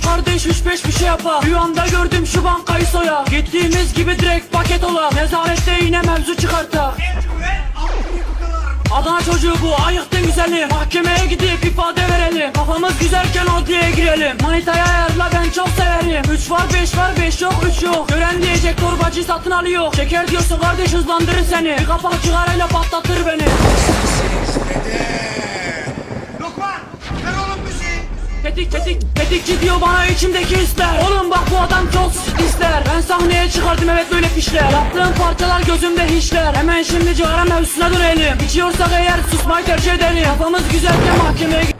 Kardeş 3-5 bir şey yapar. Rüyamda gördüm şu bankayı soya. Gittiğimiz gibi direkt paket ola. Nezarette yine mevzu çıkarta. Adana çocuğu bu, ayıktın güzelim. Mahkemeye gidip ifade verelim. Kafamız güzelken adliyeye girelim. Manitaya ayarla, ben çok severim. 3 var 5 var 5 yok 3 yok. Gören diyecek torbacı satın alıyor. Şeker diyorsun kardeş, hızlandırır seni. Bir kapak cigarayla patlatır beni. Lokman, ver oğlum müziği. Tetikçi diyor bana içimdeki hisler. Oğlum bak bu adam çok ister. Ben sahneye çıkardım evet böyle fişler. Yaptığım parçalar gözümde hiçler. Hemen şimdi cigara mevzusuna dönelim. İçiyorsak eğer susmayı tercih edelim. Kafamız güzelken mahkemeye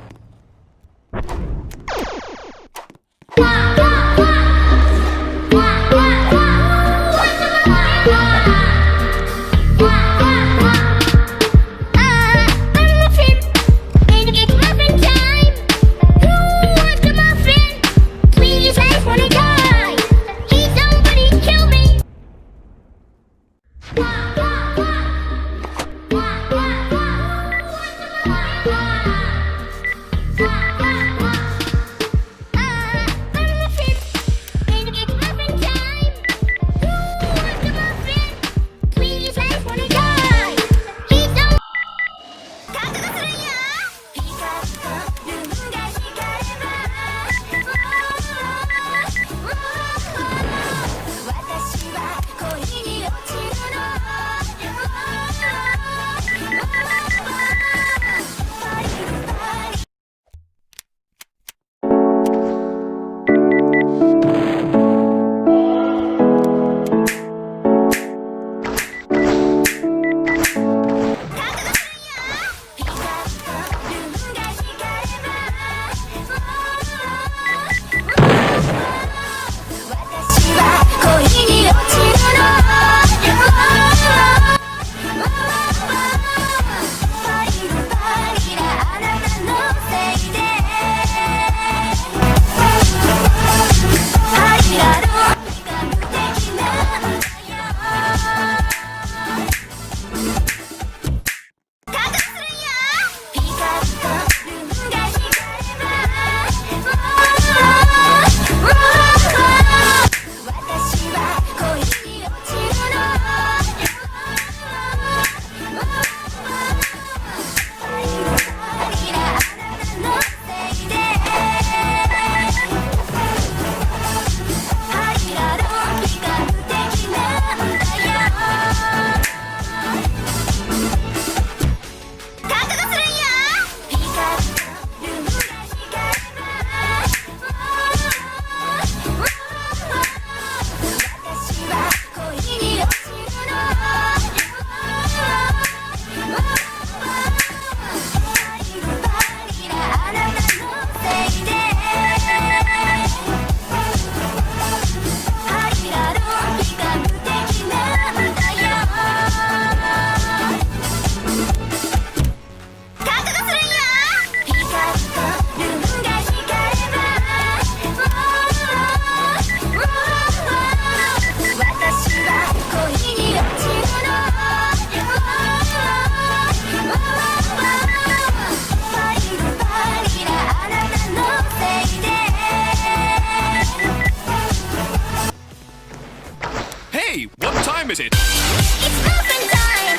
time is it? It's muffin time!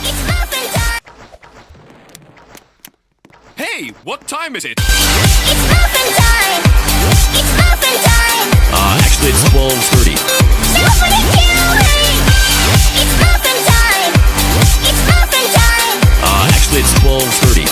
It's muffin time! Hey, what time is it? It's muffin time! It's muffin time! Actually it's 12:30. Nobody kill me! It's muffin time! It's muffin time! Actually it's 12:30.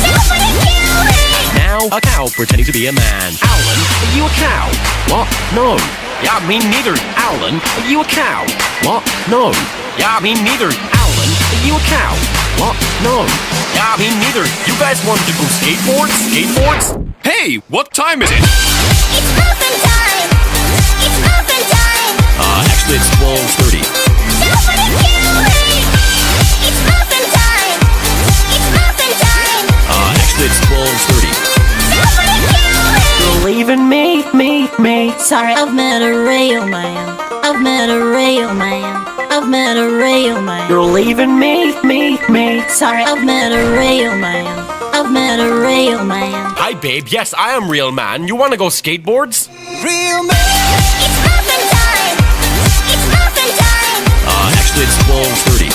Nobody kill me! Now, a cow pretending to be a man. Alan, are you a cow? What? No. Yeah, me neither. Alan, are you a cow? What? No. Yeah, me neither. Alan, are you a cow? What? No. Yeah, me neither. You guys want to go skateboards? Skateboards? Hey, what time is it? It's muffin time! It's muffin time! Actually it's 12:30. Nobody kill me! It's muffin time! It's muffin time! Actually it's 12:30. Nobody kill me! You're leaving me. Sorry, I've met a real man. I've met a real man. I've met a real man. You're leaving me. Sorry, I've met a real man. I've met a real man. Hi, babe. Yes, I am real man. You wanna go skateboards? Real man. It's muffin time. It's muffin time. Actually, it's 12:30.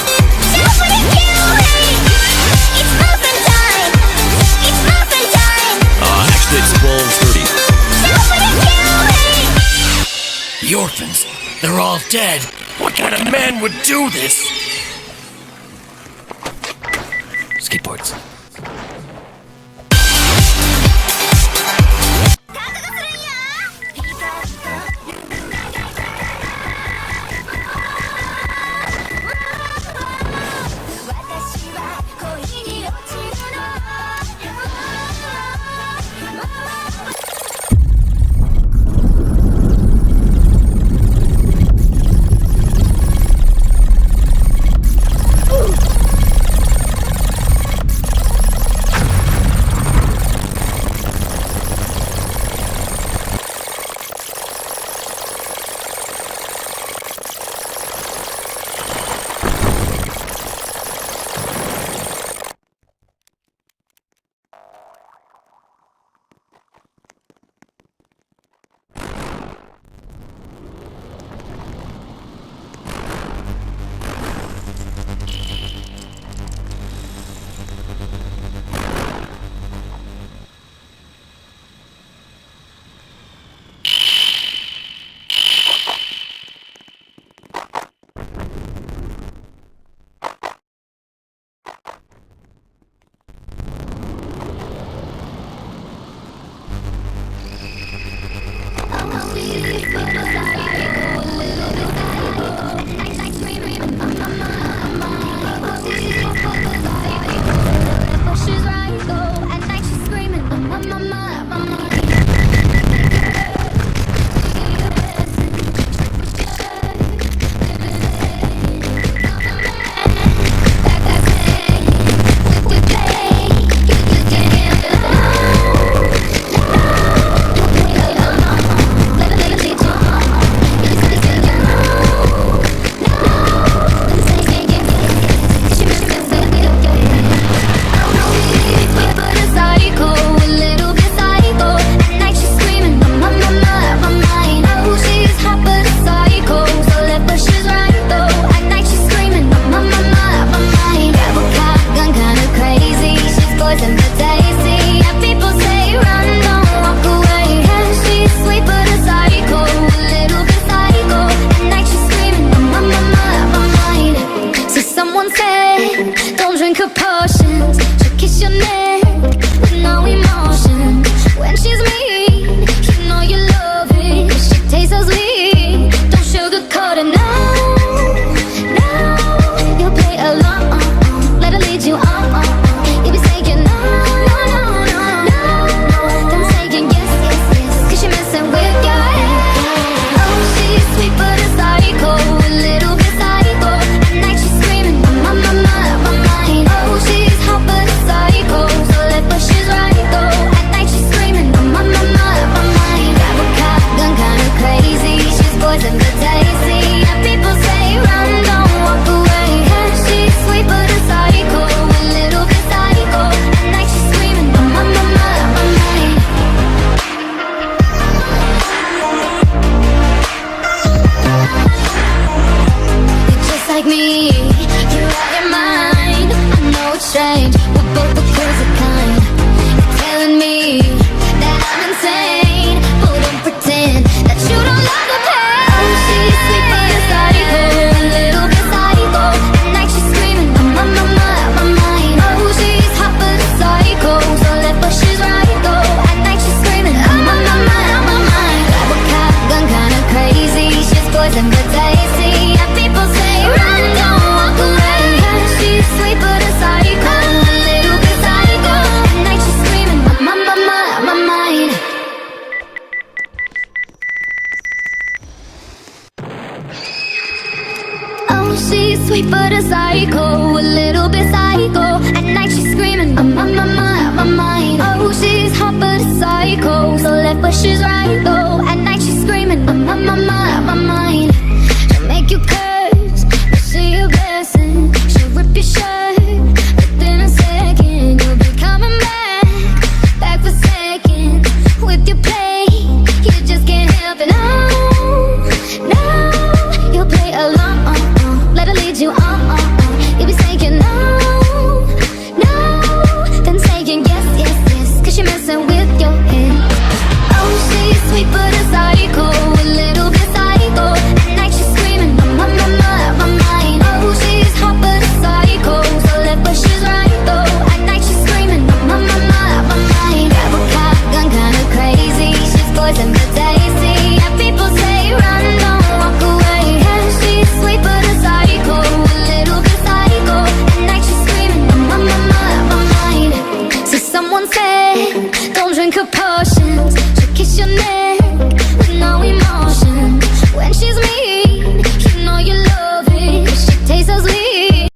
Just wanna kill me. It's muffin time. It's muffin time. Actually, it's 12:30. Just wanna kill me. The orphans, they're all dead. What kind of man would do this? Skateboards. sweet but a psycho, a little bit psycho. At night she's screaming, I'm on my mind. Oh, she's hot but a psycho, so left but she's right though.